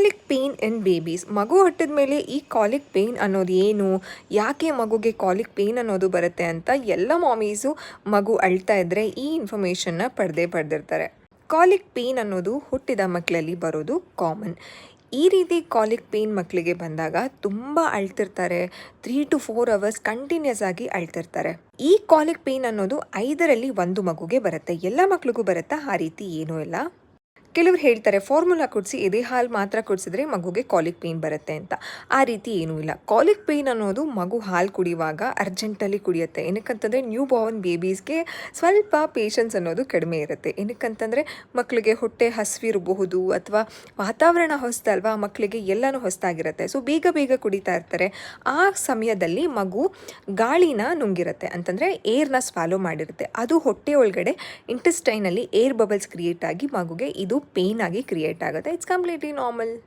ಕಾಲಿಕ್ pain ಇನ್ babies. ಮಗು ಹುಟ್ಟಿದ ಮೇಲೆ ಈ ಕಾಲಿಕ್ ಪೇಯ್ನ್ ಅನ್ನೋದು ಏನು, ಯಾಕೆ ಮಗುಗೆ ಕಾಲಿಕ್ ಪೇಯ್ನ್ ಅನ್ನೋದು ಬರುತ್ತೆ ಅಂತ ಎಲ್ಲ ಮಾಮೀಸು ಮಗು ಅಳ್ತಾ ಇದ್ದರೆ ಈ ಇನ್ಫಾರ್ಮೇಷನ್ನ ಪಡೆದಿರ್ತಾರೆ. ಕಾಲಿಕ್ ಪೇಯ್ನ್ ಅನ್ನೋದು ಹುಟ್ಟಿದ ಮಕ್ಕಳಲ್ಲಿ ಬರೋದು ಕಾಮನ್. ಈ ರೀತಿ ಕಾಲಿಕ್ ಪೇಯ್ನ್ ಮಕ್ಕಳಿಗೆ ಬಂದಾಗ ತುಂಬ ಅಳ್ತಿರ್ತಾರೆ. 3 to 4 hours ಕಂಟಿನ್ಯೂಸ್ ಆಗಿ ಅಳ್ತಿರ್ತಾರೆ. ಈ ಕಾಲಿಕ್ ಪೇಯ್ನ್ ಅನ್ನೋದು 5ರಲ್ಲಿ 1 ಮಗುಗೆ ಬರುತ್ತೆ. ಎಲ್ಲ ಮಕ್ಳಿಗೂ ಬರುತ್ತಾ? ಆ ರೀತಿ ಏನೂ ಇಲ್ಲ. ಕೆಲವ್ರು ಹೇಳ್ತಾರೆ ಫಾರ್ಮುಲಾ ಕುಡಿಸಿ ಎದೆ ಹಾಲು ಮಾತ್ರ ಕುಡಿಸಿದ್ರೆ ಮಗುಗೆ ಕಾಲಿಕ್ ಪೇಯ್ನ್ ಬರುತ್ತೆ ಅಂತ. ಆ ರೀತಿ ಏನೂ ಇಲ್ಲ. ಕಾಲಿಕ್ ಪೇಯ್ನ್ ಅನ್ನೋದು ಮಗು ಹಾಲು ಕುಡಿಯುವಾಗ ಅರ್ಜೆಂಟಲ್ಲಿ ಕುಡಿಯುತ್ತೆ. ಏನಕ್ಕಂತಂದರೆ ನ್ಯೂ ಬಾರ್ನ್ ಬೇಬೀಸ್ಗೆ ಸ್ವಲ್ಪ ಪೇಷನ್ಸ್ ಅನ್ನೋದು ಕಡಿಮೆ ಇರುತ್ತೆ. ಏನಕ್ಕಂತಂದರೆ ಮಕ್ಕಳಿಗೆ ಹೊಟ್ಟೆ ಹಸಿವಿರಬಹುದು ಅಥವಾ ವಾತಾವರಣ ಹೊಸದಲ್ವಾ, ಮಕ್ಕಳಿಗೆ ಎಲ್ಲನೂ ಹೊಸದಾಗಿರುತ್ತೆ. ಸೊ ಬೇಗ ಕುಡಿತಾ ಇರ್ತಾರೆ. ಆ ಸಮಯದಲ್ಲಿ ಮಗು ಗಾಳಿನ ನುಂಗಿರುತ್ತೆ, ಅಂತಂದರೆ ಏರ್ನ ಸ್ವಾಲೋ ಮಾಡಿರುತ್ತೆ. ಅದು ಹೊಟ್ಟೆ ಒಳಗಡೆ ಇಂಟೆಸ್ಟೈನಲ್ಲಿ ಏರ್ ಬಬಲ್ಸ್ ಕ್ರಿಯೇಟ್ ಆಗಿ ಮಗುಗೆ ಇದು ಪೇಯ್ನ್ ಆಗಿ ಕ್ರಿಯೇಟ್ ಆಗುತ್ತೆ. It's completely normal.